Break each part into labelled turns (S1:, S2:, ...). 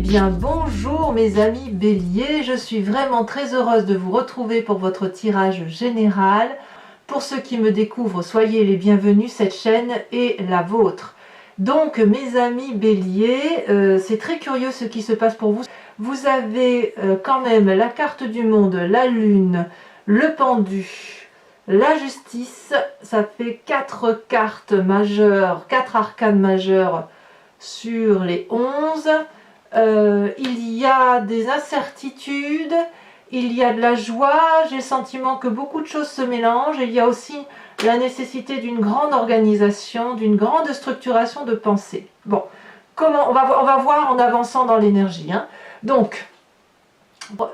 S1: bien bonjour mes amis Bélier, je suis vraiment très heureuse de vous retrouver pour votre tirage général. Pour ceux qui me découvrent, soyez les bienvenus, cette chaîne est la vôtre. Donc mes amis Bélier, c'est très curieux ce qui se passe pour vous. Vous avez quand même la carte du monde, la lune, le pendu, la justice, ça fait 4 cartes majeures, 4 arcanes majeures sur les 11. Il y a des incertitudes, il y a de la joie, j'ai le sentiment que beaucoup de choses se mélangent, et il y a aussi la nécessité d'une grande organisation, d'une grande structuration de pensée. Bon, comment on va voir en avançant dans l'énergie. Donc,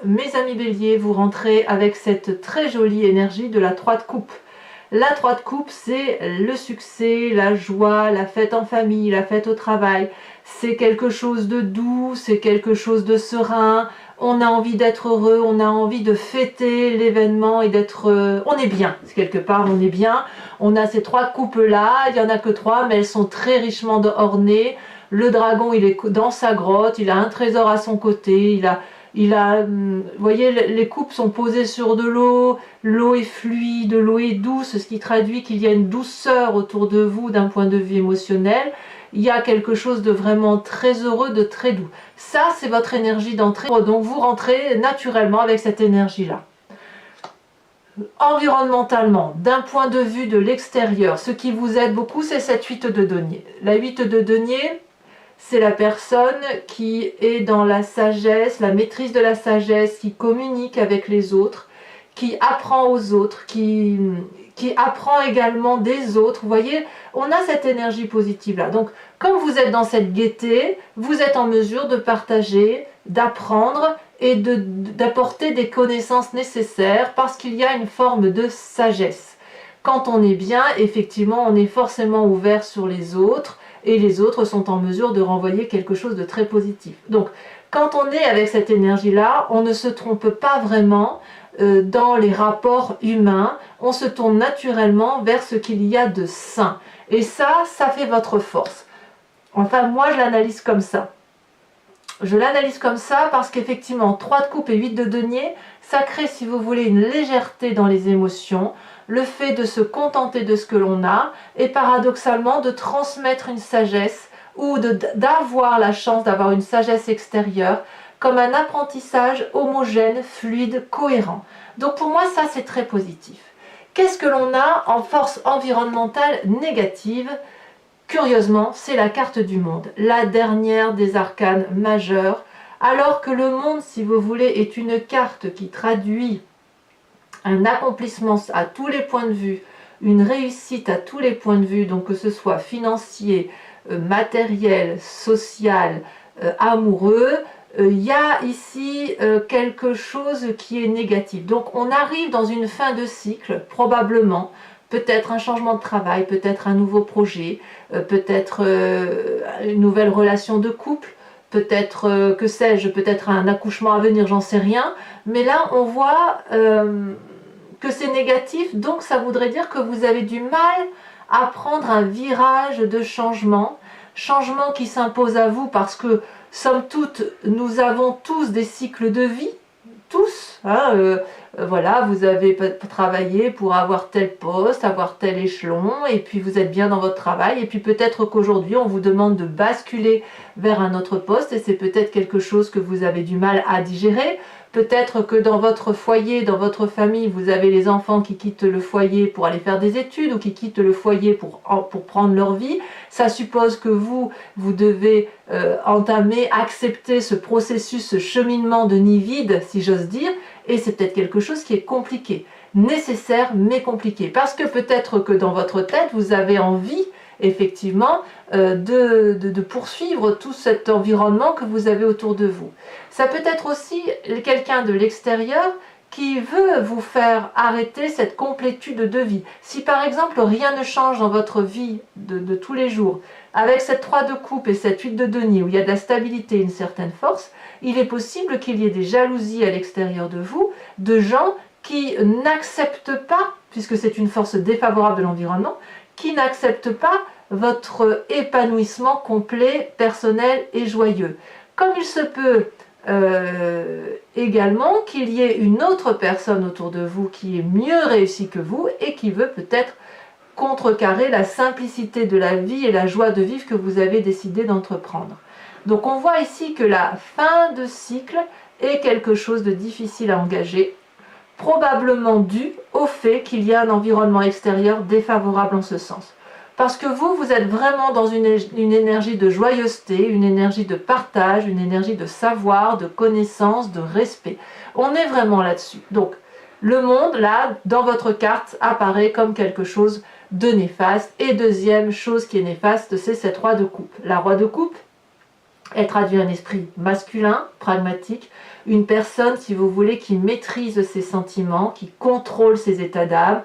S1: mes amis Bélier, vous rentrez avec cette très jolie énergie de la 3 de coupe. La 3 de coupe, c'est le succès, la joie, la fête en famille, la fête au travail. C'est quelque chose de doux, c'est quelque chose de serein. On a envie d'être heureux, on a envie de fêter l'événement et d'être... on est bien, quelque part, on est bien. On a ces 3 coupes-là, il n'y en a que 3, mais elles sont très richement ornées. Le dragon, il est dans sa grotte, il a un trésor à son côté, vous voyez, les coupes sont posées sur de l'eau, l'eau est fluide, l'eau est douce, ce qui traduit qu'il y a une douceur autour de vous d'un point de vue émotionnel. Il y a quelque chose de vraiment très heureux, de très doux. Ça, c'est votre énergie d'entrée, donc vous rentrez naturellement avec cette énergie-là. Environnementalement, d'un point de vue de l'extérieur, ce qui vous aide beaucoup, c'est cette 8 de denier. La 8 de denier, c'est la personne qui est dans la sagesse, la maîtrise de la sagesse, qui communique avec les autres, qui apprend aux autres, qui apprend également des autres. Vous voyez, on a cette énergie positive-là. Donc, comme vous êtes dans cette gaieté, vous êtes en mesure de partager, d'apprendre et d'apporter des connaissances nécessaires parce qu'il y a une forme de sagesse. Quand on est bien, effectivement, on est forcément ouvert sur les autres, et les autres sont en mesure de renvoyer quelque chose de très positif. Donc, quand on est avec cette énergie-là, on ne se trompe pas vraiment dans les rapports humains, on se tourne naturellement vers ce qu'il y a de sain. Et ça fait votre force. Enfin, moi, je l'analyse comme ça. Je l'analyse comme ça parce qu'effectivement, 3 de coupe et 8 de denier, ça crée, si vous voulez, une légèreté dans les émotions, le fait de se contenter de ce que l'on a et paradoxalement de transmettre une sagesse ou d'avoir la chance d'avoir une sagesse extérieure comme un apprentissage homogène, fluide, cohérent. Donc pour moi, ça c'est très positif. Qu'est-ce que l'on a en force environnementale négative? Curieusement, c'est la carte du monde, la dernière des arcanes majeures, alors que le monde, si vous voulez, est une carte qui traduit un accomplissement à tous les points de vue, une réussite à tous les points de vue, donc que ce soit financier, matériel, social, amoureux, il y a ici quelque chose qui est négatif. Donc on arrive dans une fin de cycle, probablement, peut-être un changement de travail, peut-être un nouveau projet, peut-être une nouvelle relation de couple, peut-être, que sais-je, peut-être un accouchement à venir, j'en sais rien. Mais là, on voit que c'est négatif, donc ça voudrait dire que vous avez du mal à prendre un virage de changement qui s'impose à vous parce que, somme toute, nous avons tous des cycles de vie, tous, voilà, vous avez travaillé pour avoir tel poste, avoir tel échelon, et puis vous êtes bien dans votre travail, et puis peut-être qu'aujourd'hui on vous demande de basculer vers un autre poste, et c'est peut-être quelque chose que vous avez du mal à digérer. Peut-être que dans votre foyer, dans votre famille, vous avez les enfants qui quittent le foyer pour aller faire des études ou qui quittent le foyer pour prendre leur vie. Ça suppose que vous devez entamer, accepter ce processus, ce cheminement de nid vide, si j'ose dire, et c'est peut-être quelque chose qui est compliqué, nécessaire mais compliqué. Parce que peut-être que dans votre tête, vous avez envie effectivement de poursuivre tout cet environnement que vous avez autour de vous. Ça peut être aussi quelqu'un de l'extérieur qui veut vous faire arrêter cette complétude de vie. Si par exemple rien ne change dans votre vie de tous les jours, avec cette 3 de coupe et cette 8 de denier où il y a de la stabilité et une certaine force, il est possible qu'il y ait des jalousies à l'extérieur de vous, de gens qui n'acceptent pas, puisque c'est une force défavorable de l'environnement, qui n'acceptent pas votre épanouissement complet, personnel et joyeux. comme il se peut également qu'il y ait une autre personne autour de vous qui est mieux réussie que vous et qui veut peut-être contrecarrer la simplicité de la vie et la joie de vivre que vous avez décidé d'entreprendre. Donc on voit ici que la fin de cycle est quelque chose de difficile à engager, probablement dû au fait qu'il y a un environnement extérieur défavorable en ce sens. Parce que vous êtes vraiment dans une énergie de joyeuseté, une énergie de partage, une énergie de savoir, de connaissance, de respect. On est vraiment là-dessus. Donc, le monde, là, dans votre carte, apparaît comme quelque chose de néfaste. Et deuxième chose qui est néfaste, c'est cette roi de coupe. La roi de coupe, elle traduit un esprit masculin, pragmatique, une personne, si vous voulez, qui maîtrise ses sentiments, qui contrôle ses états d'âme,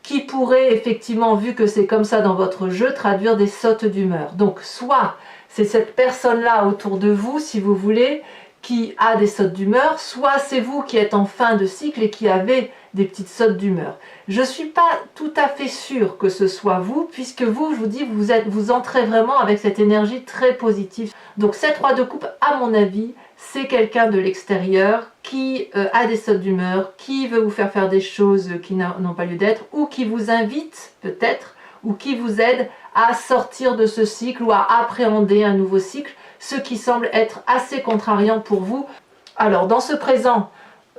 S1: qui pourrait effectivement, vu que c'est comme ça dans votre jeu, traduire des sautes d'humeur. Donc soit c'est cette personne-là autour de vous, si vous voulez, qui a des sautes d'humeur, soit c'est vous qui êtes en fin de cycle et qui avez des petites sautes d'humeur. Je ne suis pas tout à fait sûre que ce soit vous, puisque vous, je vous dis, vous entrez vraiment avec cette énergie très positive. Donc cette roi de coupe, à mon avis, c'est quelqu'un de l'extérieur qui a des sautes d'humeur, qui veut vous faire des choses qui n'ont pas lieu d'être, ou qui vous invite peut-être, ou qui vous aide à sortir de ce cycle ou à appréhender un nouveau cycle, ce qui semble être assez contrariant pour vous. Alors dans ce présent,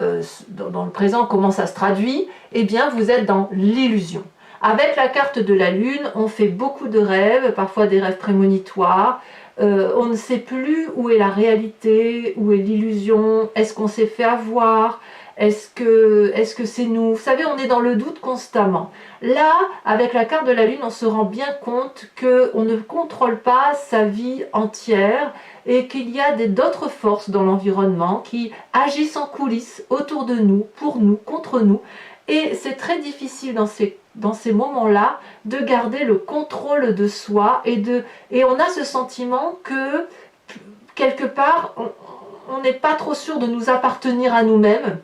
S1: dans le présent, comment ça se traduit? Eh bien, vous êtes dans l'illusion. Avec la carte de la Lune, on fait beaucoup de rêves, parfois des rêves prémonitoires. On ne sait plus où est la réalité, où est l'illusion, est-ce qu'on s'est fait avoir, est-ce que c'est nous? Vous savez, on est dans le doute constamment. Là, avec la carte de la Lune, on se rend bien compte qu'on ne contrôle pas sa vie entière et qu'il y a d'autres forces dans l'environnement qui agissent en coulisses autour de nous, pour nous, contre nous. Et c'est très difficile dans ces moments-là de garder le contrôle de soi et on a ce sentiment que quelque part on n'est pas trop sûr de nous appartenir à nous-mêmes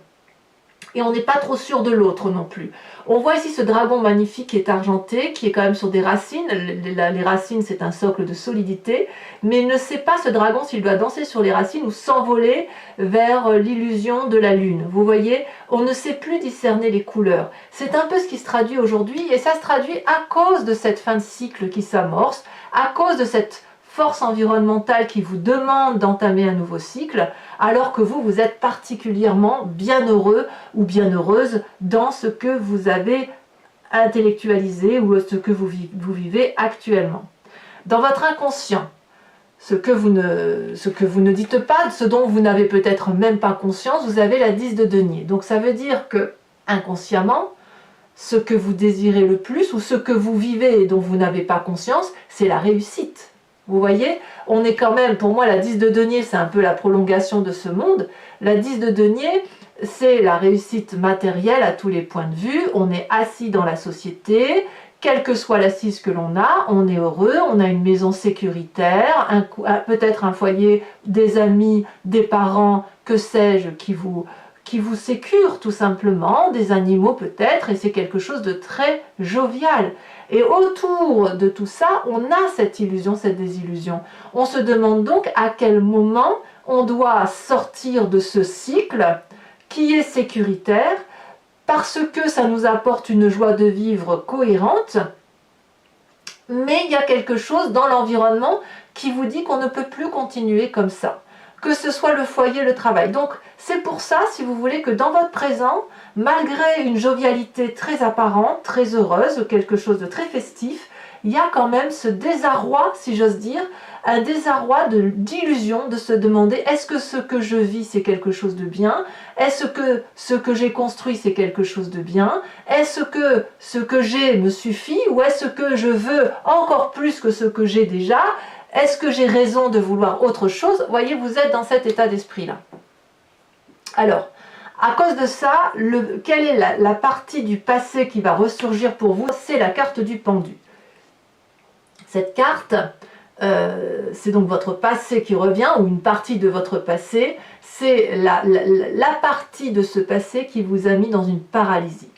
S1: et on n'est pas trop sûr de l'autre non plus. On voit ici ce dragon magnifique qui est argenté, qui est quand même sur des racines. Les racines, c'est un socle de solidité, mais il ne sait pas, ce dragon, s'il doit danser sur les racines ou s'envoler vers l'illusion de la lune. Vous voyez, on ne sait plus discerner les couleurs. C'est un peu ce qui se traduit aujourd'hui, et ça se traduit à cause de cette fin de cycle qui s'amorce, à cause de cette force environnementale qui vous demande d'entamer un nouveau cycle, alors que vous êtes particulièrement bien heureux ou bien heureuse dans ce que vous avez intellectualisé ou ce que vous vivez actuellement. Dans votre inconscient, ce que vous ne dites pas, ce dont vous n'avez peut-être même pas conscience, vous avez la 10 de denier. Donc ça veut dire que inconsciemment, ce que vous désirez le plus ou ce que vous vivez et dont vous n'avez pas conscience, c'est la réussite. Vous voyez, on est quand même, pour moi, la 10 de denier, c'est un peu la prolongation de ce monde. La 10 de denier, c'est la réussite matérielle à tous les points de vue. On est assis dans la société, quelle que soit l'assise que l'on a, on est heureux, on a une maison sécuritaire, peut-être un foyer, des amis, des parents, que sais-je, qui vous sécurent tout simplement, des animaux peut-être, et c'est quelque chose de très jovial. Et autour de tout ça, on a cette illusion, cette désillusion. On se demande donc à quel moment on doit sortir de ce cycle qui est sécuritaire, parce que ça nous apporte une joie de vivre cohérente, mais il y a quelque chose dans l'environnement qui vous dit qu'on ne peut plus continuer comme ça, que ce soit le foyer, le travail. Donc c'est pour ça, si vous voulez, que dans votre présent, malgré une jovialité très apparente, très heureuse, quelque chose de très festif, il y a quand même ce désarroi, si j'ose dire, un désarroi d'illusion, de se demander est-ce que ce que je vis c'est quelque chose de bien? Est-ce que ce que j'ai construit c'est quelque chose de bien? Est-ce que ce que j'ai me suffit? Ou est-ce que je veux encore plus que ce que j'ai déjà? Est-ce que j'ai raison de vouloir autre chose? Vous voyez, vous êtes dans cet état d'esprit-là. Alors, à cause de ça, quelle est la partie du passé qui va ressurgir pour vous? C'est la carte du pendu. Cette carte, c'est donc votre passé qui revient, ou une partie de votre passé. C'est la partie de ce passé qui vous a mis dans une paralysie.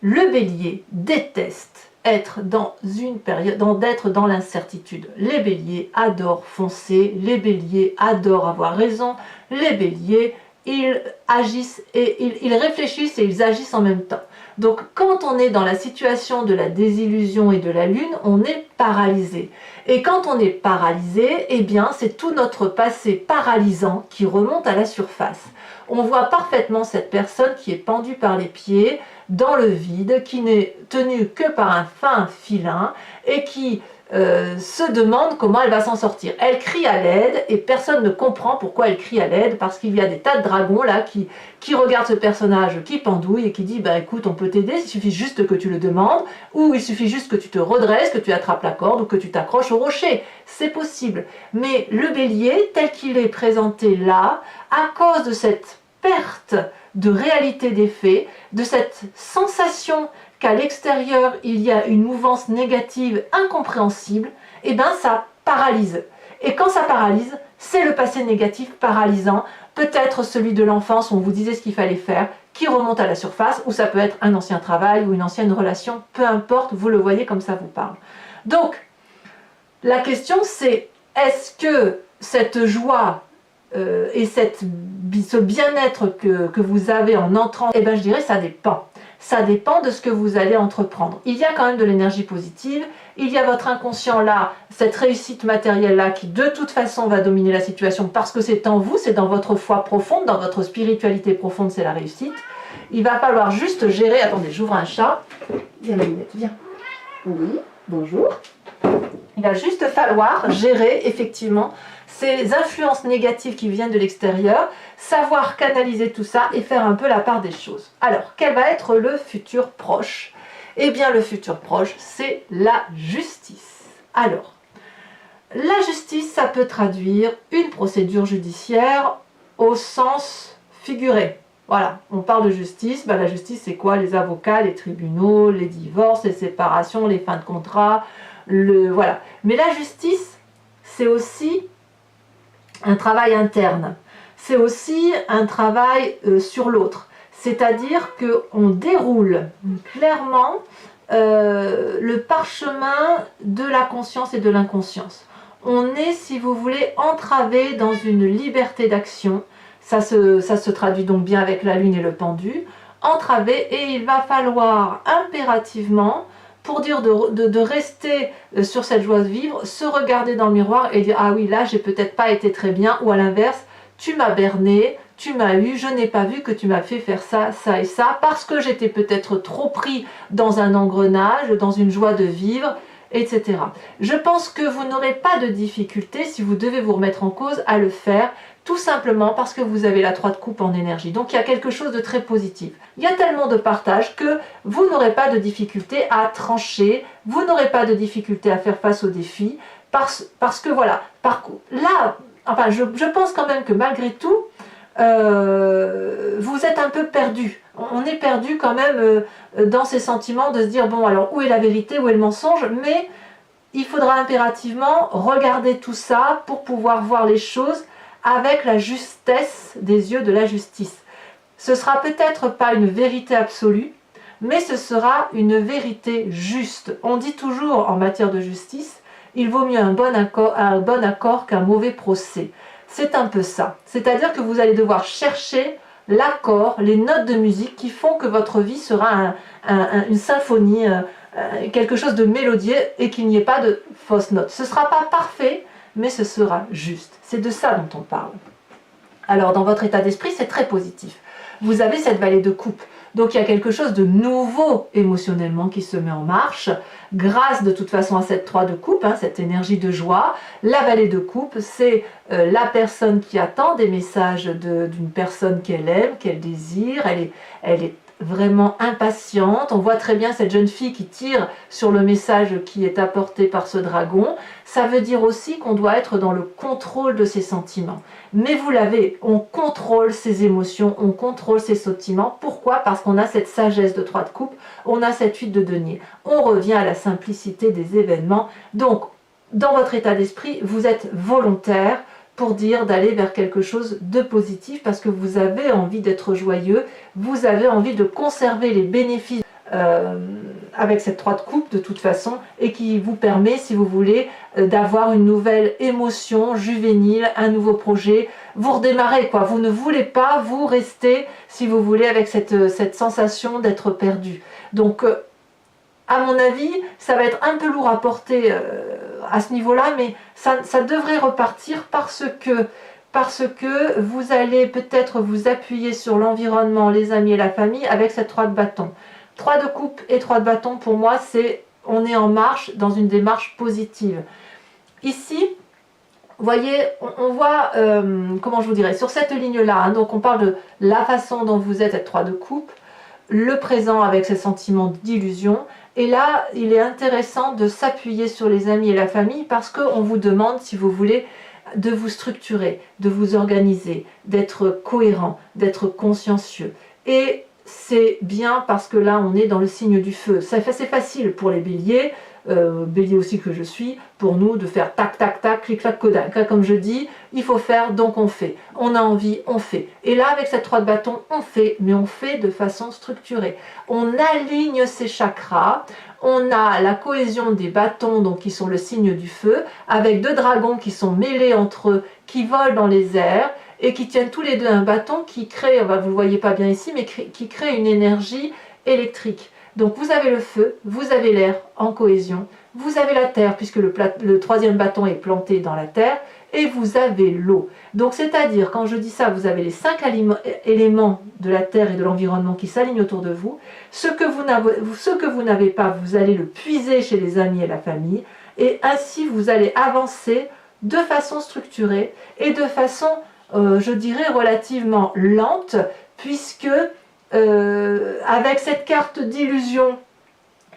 S1: Le bélier déteste être dans une période, d'être dans l'incertitude. Les béliers adorent foncer, les béliers adorent avoir raison, les béliers, ils agissent et ils réfléchissent et ils agissent en même temps. Donc quand on est dans la situation de la désillusion et de la lune, on est paralysé. Et quand on est paralysé, eh bien c'est tout notre passé paralysant qui remonte à la surface. On voit parfaitement cette personne qui est pendue par les pieds dans le vide, qui n'est tenue que par un fin filin et qui se demande comment elle va s'en sortir. Elle crie à l'aide et personne ne comprend pourquoi elle crie à l'aide, parce qu'il y a des tas de dragons là qui regardent ce personnage qui pendouille et qui dit bah écoute, on peut t'aider, il suffit juste que tu le demandes, ou il suffit juste que tu te redresses, que tu attrapes la corde ou que tu t'accroches au rocher. C'est possible. Mais le bélier, tel qu'il est présenté là, à cause de cette perte de réalité des faits, de cette sensation qu'à l'extérieur il y a une mouvance négative incompréhensible, et bien ça paralyse. Et quand ça paralyse, c'est le passé négatif paralysant, peut-être celui de l'enfance où on vous disait ce qu'il fallait faire, qui remonte à la surface, ou ça peut être un ancien travail ou une ancienne relation, peu importe, vous le voyez comme ça vous parle. Donc, la question c'est, est-ce que cette joie et ce bien-être que vous avez en entrant, eh bien je dirais ça dépend. Ça dépend de ce que vous allez entreprendre. Il y a quand même de l'énergie positive, il y a votre inconscient là, cette réussite matérielle là qui de toute façon va dominer la situation parce que c'est en vous, c'est dans votre foi profonde, dans votre spiritualité profonde, c'est la réussite. Il va falloir juste gérer, attendez, j'ouvre un chat, viens ma lunette, viens. Oui, bonjour. Il va juste falloir gérer effectivement ces influences négatives qui viennent de l'extérieur, savoir canaliser tout ça et faire un peu la part des choses. Alors, quel va être le futur proche? Eh bien, le futur proche, c'est la justice. Alors, la justice, ça peut traduire une procédure judiciaire au sens figuré. Voilà, on parle de justice, ben, la justice c'est quoi? Les avocats, les tribunaux, les divorces, les séparations, les fins de contrat, voilà. Mais la justice, c'est aussi un travail interne, c'est aussi un travail sur l'autre, c'est-à-dire qu'on déroule clairement le parchemin de la conscience et de l'inconscience. On est, si vous voulez, entravé dans une liberté d'action, ça se traduit donc bien avec la lune et le pendu, entravé, et il va falloir impérativement, pour dire de rester sur cette joie de vivre, se regarder dans le miroir et dire « Ah oui, là, j'ai peut-être pas été très bien » ou à l'inverse « Tu m'as berné, tu m'as eu, je n'ai pas vu que tu m'as fait faire ça, ça et ça, parce que j'étais peut-être trop pris dans un engrenage, dans une joie de vivre, etc. » Je pense que vous n'aurez pas de difficulté, si vous devez vous remettre en cause, à le faire, tout simplement parce que vous avez la 3 de coupe en énergie. Donc il y a quelque chose de très positif. Il y a tellement de partage que vous n'aurez pas de difficulté à trancher, vous n'aurez pas de difficulté à faire face aux défis, parce que voilà, là, enfin je pense quand même que malgré tout, vous êtes un peu perdu. On est perdu quand même dans ces sentiments de se dire bon alors où est la vérité, où est le mensonge, mais il faudra impérativement regarder tout ça pour pouvoir voir les choses avec la justesse des yeux de la justice. Ce sera peut-être pas une vérité absolue, mais ce sera une vérité juste. On dit toujours en matière de justice, il vaut mieux un bon accord qu'un mauvais procès. C'est un peu ça. C'est-à-dire que vous allez devoir chercher l'accord, les notes de musique qui font que votre vie sera une symphonie, quelque chose de mélodieux et qu'il n'y ait pas de fausses notes. Ce ne sera pas parfait, mais ce sera juste. C'est de ça dont on parle. Alors, dans votre état d'esprit, c'est très positif. Vous avez cette vallée de coupe. Donc, il y a quelque chose de nouveau émotionnellement qui se met en marche, grâce de toute façon à cette 3 de coupe, cette énergie de joie. La vallée de coupe, c'est la personne qui attend des messages d'une personne qu'elle aime, qu'elle désire. Elle est vraiment impatiente. On voit très bien cette jeune fille qui tire sur le message qui est apporté par ce dragon. Ça veut dire aussi qu'on doit être dans le contrôle de ses sentiments. Mais vous l'avez, on contrôle ses émotions, on contrôle ses sentiments. Pourquoi? Parce qu'on a cette sagesse de 3 de coupe, on a cette 8 de denier. On revient à la simplicité des événements. Donc, dans votre état d'esprit, vous êtes volontaire pour dire d'aller vers quelque chose de positif parce que vous avez envie d'être joyeux, vous avez envie de conserver les bénéfices avec cette 3 de coupe de toute façon, et qui vous permet, si vous voulez, d'avoir une nouvelle émotion juvénile, un nouveau projet. Vous redémarrez, quoi. Vous ne voulez pas vous rester, si vous voulez, avec cette sensation d'être perdu. Donc, à mon avis, ça va être un peu lourd à porter à ce niveau-là, mais ça devrait repartir parce que vous allez peut-être vous appuyer sur l'environnement, les amis et la famille avec cette 3 de bâton. 3 de coupe et 3 de bâton, pour moi, on est en marche, dans une démarche positive. Ici, vous voyez, on voit, comment je vous dirais, sur cette ligne-là, hein, donc on parle de la façon dont vous êtes, cette 3 de coupe, le présent avec ces sentiments d'illusion, et là, il est intéressant de s'appuyer sur les amis et la famille parce qu'on vous demande, si vous voulez, de vous structurer, de vous organiser, d'être cohérent, d'être consciencieux. Et c'est bien parce que là, on est dans le signe du feu. C'est facile pour les béliers, bélier aussi que je suis, pour nous de faire tac, tac, tac, clic, clac, codac. Comme je dis, il faut faire, donc on fait. On a envie, on fait. Et là, avec cette 3 de bâton, on fait, mais on fait de façon structurée. On aligne ses chakras. On a la cohésion des bâtons, donc qui sont le signe du feu, avec 2 dragons qui sont mêlés entre eux, qui volent dans les airs, et qui tiennent tous les deux un bâton qui crée, vous ne le voyez pas bien ici, mais qui crée une énergie électrique. Donc vous avez le feu, vous avez l'air en cohésion, vous avez la terre, puisque le 3e bâton est planté dans la terre, et vous avez l'eau. Donc c'est-à-dire, quand je dis ça, vous avez les 5 éléments de la terre et de l'environnement qui s'alignent autour de vous. Ce que vous n'avez pas, vous allez le puiser chez les amis et la famille, et ainsi vous allez avancer de façon structurée et de façon, je dirais, relativement lente, puisque avec cette carte d'illusion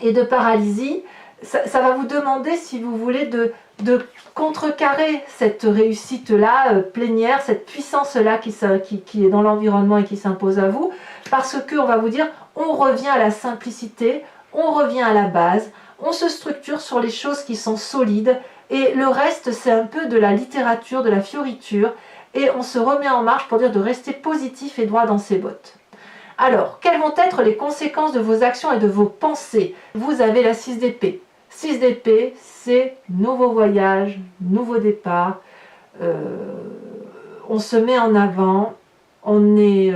S1: et de paralysie, ça va vous demander, si vous voulez, de contrecarrer cette réussite-là plénière, cette puissance-là qui est dans l'environnement et qui s'impose à vous, parce qu'on va vous dire, on revient à la simplicité, on revient à la base, on se structure sur les choses qui sont solides, et le reste, c'est un peu de la littérature, de la fioriture, et on se remet en marche pour dire de rester positif et droit dans ses bottes. Alors, quelles vont être les conséquences de vos actions et de vos pensées? Vous avez la 6 d'épée. 6 d'épée, c'est nouveau voyage, nouveau départ. On se met en avant, on est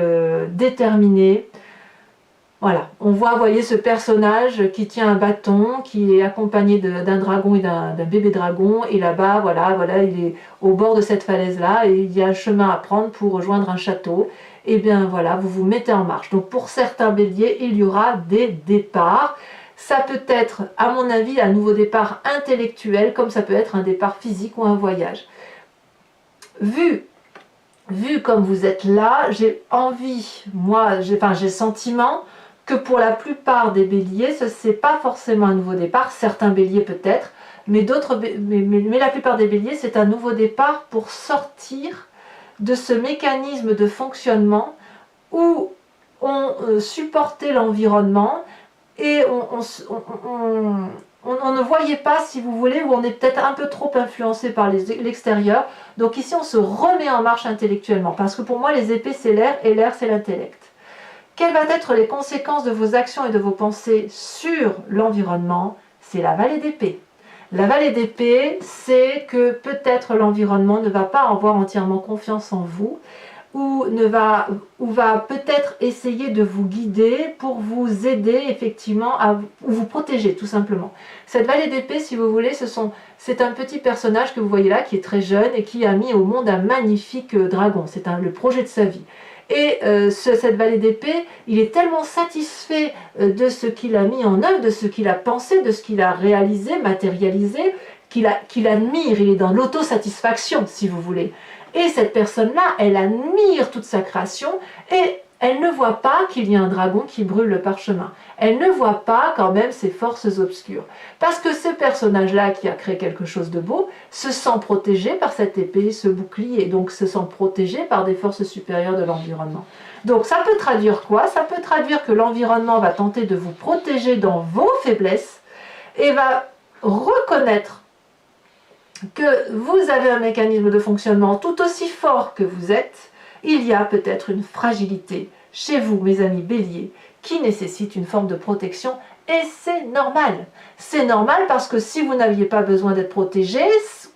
S1: déterminé. Voilà, on voit, vous voyez, ce personnage qui tient un bâton, qui est accompagné d'un dragon et d'un bébé dragon. Et là-bas, voilà, il est au bord de cette falaise-là et il y a un chemin à prendre pour rejoindre un château. Et bien voilà, vous vous mettez en marche. Donc pour certains béliers, il y aura des départs. Ça peut être, à mon avis, un nouveau départ intellectuel, comme ça peut être un départ physique ou un voyage. Vu comme vous êtes là, j'ai envie, moi, j'ai le sentiment que pour la plupart des béliers, ce n'est pas forcément un nouveau départ, certains béliers peut-être, mais la plupart des béliers, c'est un nouveau départ pour sortir de ce mécanisme de fonctionnement où on supportait l'environnement et on ne voyait pas, si vous voulez, où on est peut-être un peu trop influencé par l'extérieur. Donc ici, on se remet en marche intellectuellement, parce que pour moi, les épées, c'est l'air, et l'air, c'est l'intellect. Quelles vont être les conséquences de vos actions et de vos pensées sur l'environnement? C'est la vallée d'épée. La vallée d'épée, c'est que peut-être l'environnement ne va pas avoir entièrement confiance en vous, ou va peut-être essayer de vous guider pour vous aider effectivement ou vous protéger tout simplement. Cette vallée d'épée, si vous voulez, c'est un petit personnage que vous voyez là qui est très jeune et qui a mis au monde un magnifique dragon. C'est le projet de sa vie. Et cette vallée d'épée, il est tellement satisfait de ce qu'il a mis en œuvre, de ce qu'il a pensé, de ce qu'il a réalisé, matérialisé, qu'il admire. Il est dans l'autosatisfaction, si vous voulez. Et cette personne-là, elle admire toute sa création et elle ne voit pas qu'il y a un dragon qui brûle le parchemin. Elle ne voit pas quand même ses forces obscures. Parce que ce personnage-là qui a créé quelque chose de beau se sent protégé par cette épée, ce bouclier, et donc se sent protégé par des forces supérieures de l'environnement. Donc ça peut traduire quoi? Ça peut traduire que l'environnement va tenter de vous protéger dans vos faiblesses et va reconnaître que vous avez un mécanisme de fonctionnement tout aussi fort que vous êtes. Il y a peut-être une fragilité chez vous, mes amis béliers, qui nécessite une forme de protection Et c'est normal. C'est normal parce que si vous n'aviez pas besoin d'être protégé,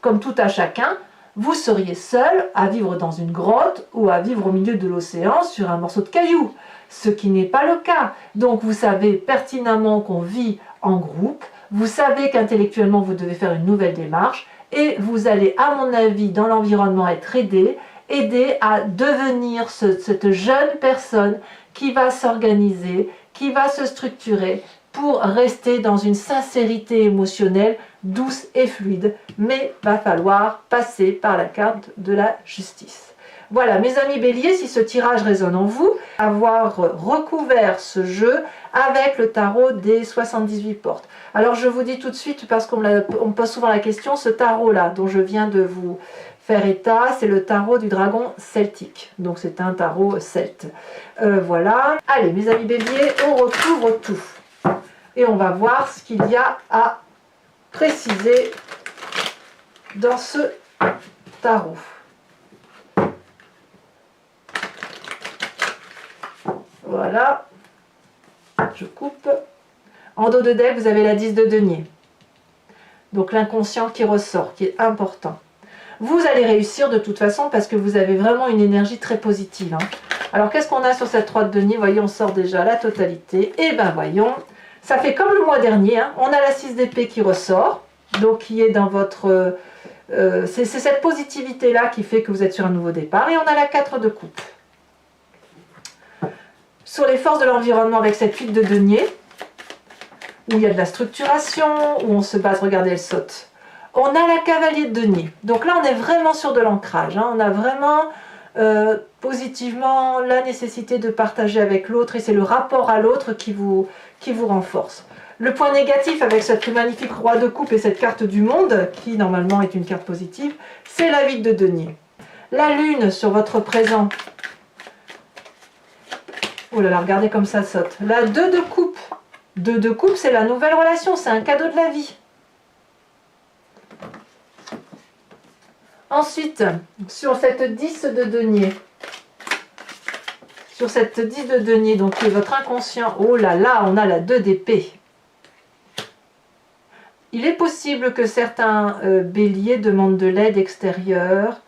S1: comme tout à chacun, vous seriez seul à vivre dans une grotte ou à vivre au milieu de l'océan sur un morceau de caillou, ce qui n'est pas le cas. Donc vous savez pertinemment qu'on vit en groupe, vous savez qu'intellectuellement vous devez faire une nouvelle démarche et vous allez, à mon avis, dans l'environnement être aidé à devenir cette jeune personne qui va s'organiser, qui va se structurer pour rester dans une sincérité émotionnelle douce et fluide, mais va falloir passer par la carte de la justice. Voilà, mes amis béliers, si ce tirage résonne en vous, avoir recouvert ce jeu avec le tarot des 78 portes. Alors je vous dis tout de suite, parce qu'on me pose souvent la question, ce tarot-là dont je viens de vous faire état, c'est le tarot du dragon celtique. Donc c'est un tarot celte. Voilà. Allez, mes amis béliers, on recouvre tout. Et on va voir ce qu'il y a à préciser dans ce tarot. Voilà. Je coupe. En dos de deck, vous avez la 10 de denier. Donc l'inconscient qui ressort, qui est important. Vous allez réussir de toute façon parce que vous avez vraiment une énergie très positive. Alors qu'est-ce qu'on a sur cette 3 de denier? Voyez, on sort déjà la totalité. Et ben voyons, ça fait comme le mois dernier. On a la 6 d'épée qui ressort, donc qui est dans votre... c'est cette positivité-là qui fait que vous êtes sur un nouveau départ. Et on a la 4 de coupe. Sur les forces de l'environnement avec cette 8 de denier, où il y a de la structuration, où on se base, regardez, elle saute. On a la cavalier de denier. Donc là, on est vraiment sur de l'ancrage. On a vraiment positivement la nécessité de partager avec l'autre et c'est le rapport à l'autre qui vous renforce. Le point négatif avec cette magnifique roi de coupe et cette carte du monde, qui normalement est une carte positive, c'est la 8 de denier. La lune sur votre présent. Oh là là, regardez comme ça saute. La 2 de coupe. 2 de coupe, c'est la nouvelle relation, c'est un cadeau de la vie. Ensuite, sur cette 10 de denier, donc qui est votre inconscient, oh là là, on a la 2 d'épée. Il est possible que certains béliers demandent de l'aide extérieure,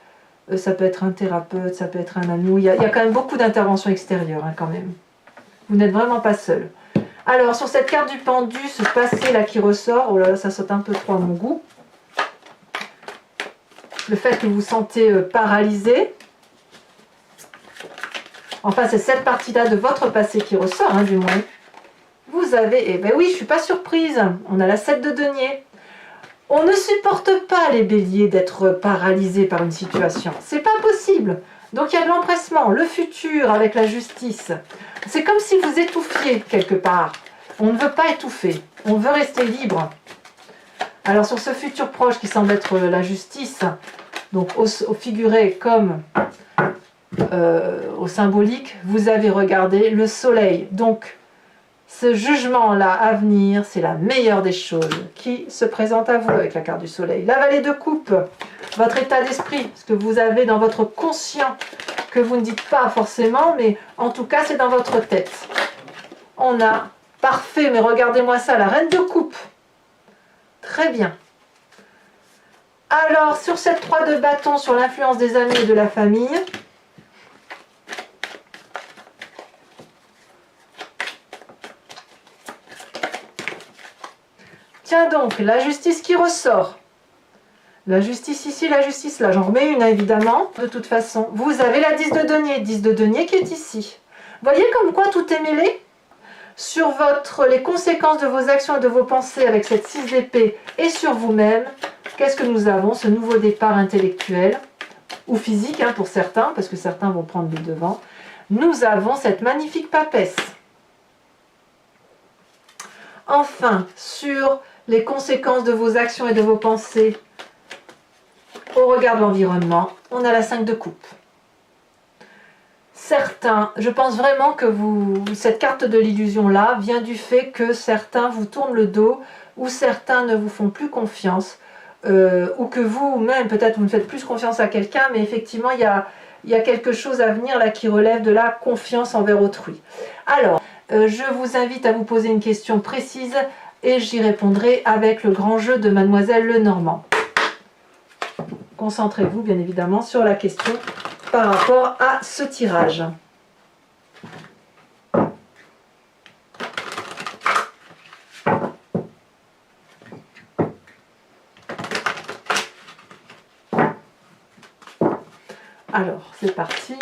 S1: ça peut être un thérapeute, ça peut être un ami, il y a quand même beaucoup d'interventions extérieures quand même. Vous n'êtes vraiment pas seul. Alors, sur cette carte du pendu, ce passé là qui ressort, oh là là, ça saute un peu trop à mon goût. Le fait que vous vous sentez paralysé. Enfin, c'est cette partie-là de votre passé qui ressort, du moins. Vous avez, eh ben oui, je ne suis pas surprise, on a la 7 de denier. On ne supporte pas, les béliers, d'être paralysés par une situation. C'est pas possible. Donc, il y a de l'empressement. Le futur avec la justice. C'est comme si vous étouffiez quelque part. On ne veut pas étouffer. On veut rester libre. Alors, sur ce futur proche qui semble être la justice, donc au figuré comme au symbolique, vous avez regardé le soleil. Donc, ce jugement-là à venir, c'est la meilleure des choses qui se présente à vous avec la carte du soleil. La vallée de coupe, votre état d'esprit, ce que vous avez dans votre conscient, que vous ne dites pas forcément, mais en tout cas, c'est dans votre tête. On a, parfait, mais regardez-moi ça, la reine de coupe. Très bien. Alors, sur cette 3 de bâton, sur l'influence des amis et de la famille, tiens donc, la justice qui ressort. La justice ici, la justice là. J'en remets une, évidemment. De toute façon, vous avez la 10 de denier. 10 de denier qui est ici. Voyez comme quoi tout est mêlé? Sur les conséquences de vos actions et de vos pensées avec cette 6 d'épée et sur vous-même, qu'est-ce que nous avons? Ce nouveau départ intellectuel ou physique pour certains, parce que certains vont prendre les devants. Nous avons cette magnifique papesse. Enfin, sur les conséquences de vos actions et de vos pensées au regard de l'environnement, on a la 5 de coupe. Certains, je pense vraiment que cette carte de l'illusion là vient du fait que certains vous tournent le dos ou certains ne vous font plus confiance ou que vous-même peut-être vous ne faites plus confiance à quelqu'un, mais effectivement il y a quelque chose à venir là qui relève de la confiance envers autrui. Alors, Je vous invite à vous poser une question précise et j'y répondrai avec le grand jeu de Mademoiselle Lenormand. Concentrez-vous bien évidemment sur la question par rapport à ce tirage. Alors, c'est parti.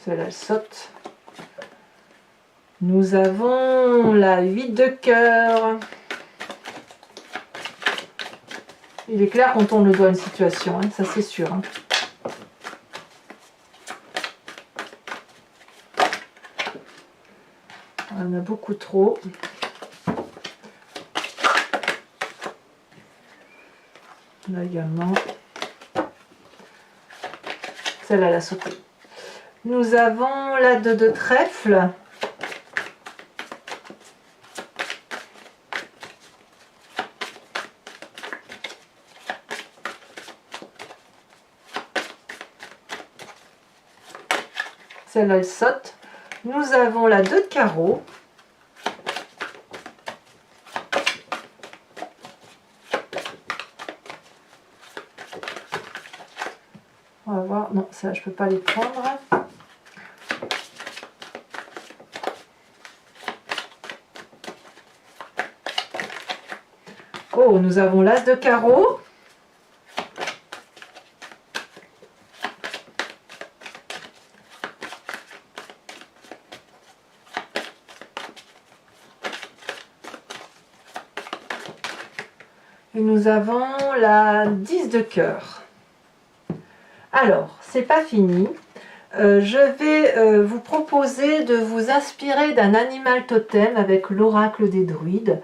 S1: Celle-là, elle saute. Nous avons la 8 de cœur. Il est clair qu'on tourne le doigt à une situation, hein, ça c'est sûr. Hein. On en a beaucoup trop. Là également. Celle-là, elle a sauté. Nous avons la 2 de trèfle. Celle-là, elle saute. Nous avons la 2 de carreau. On va voir. Non, ça, je ne peux pas les prendre. Oh, nous avons l'as de carreau. Et nous avons la 10 de cœur. Alors, c'est pas fini. Je vais vous proposer de vous inspirer d'un animal totem avec l'oracle des druides.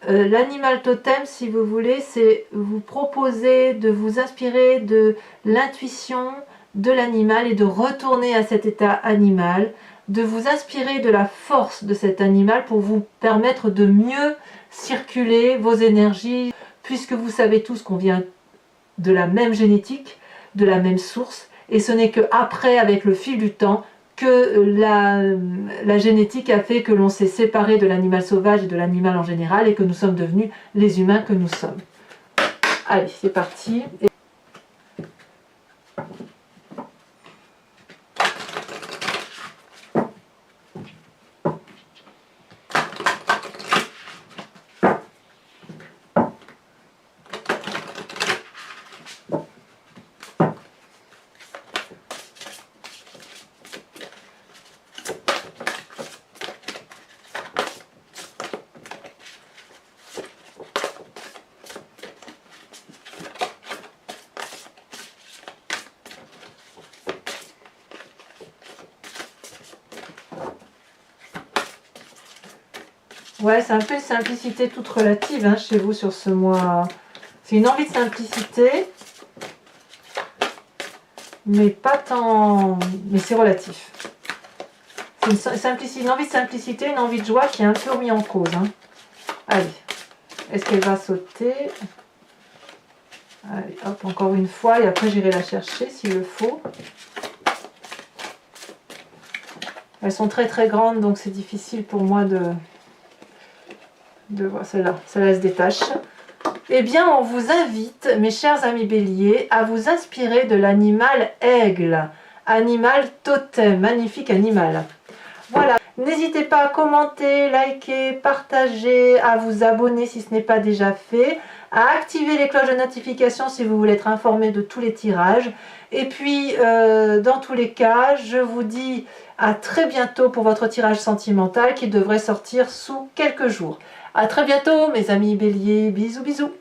S1: L'animal totem, si vous voulez, c'est vous proposer de vous inspirer de l'intuition de l'animal et de retourner à cet état animal, de vous inspirer de la force de cet animal pour vous permettre de mieux circuler vos énergies, puisque vous savez tous qu'on vient de la même génétique, de la même source, et ce n'est qu'après, avec le fil du temps, que la génétique a fait que l'on s'est séparé de l'animal sauvage et de l'animal en général, et que nous sommes devenus les humains que nous sommes. Allez, c'est parti. Ouais, c'est un peu une simplicité toute relative hein, chez vous sur ce mois. C'est une envie de simplicité, mais pas tant... Mais c'est relatif. C'est une envie de simplicité, une envie de joie qui est un peu remis en cause. Hein. Allez, est-ce qu'elle va sauter? Allez, hop, encore une fois, et après j'irai la chercher s'il le faut. Elles sont très très grandes, donc c'est difficile pour moi de voir celle-là. Celle-là se détache. Eh bien, on vous invite, mes chers amis béliers, à vous inspirer de l'animal aigle. Animal totem, magnifique animal. Voilà. N'hésitez pas à commenter, liker, partager, à vous abonner si ce n'est pas déjà fait, à activer les cloches de notification si vous voulez être informé de tous les tirages. Et puis, dans tous les cas, je vous dis à très bientôt pour votre tirage sentimental qui devrait sortir sous quelques jours. À très bientôt, mes amis béliers. Bisous, bisous.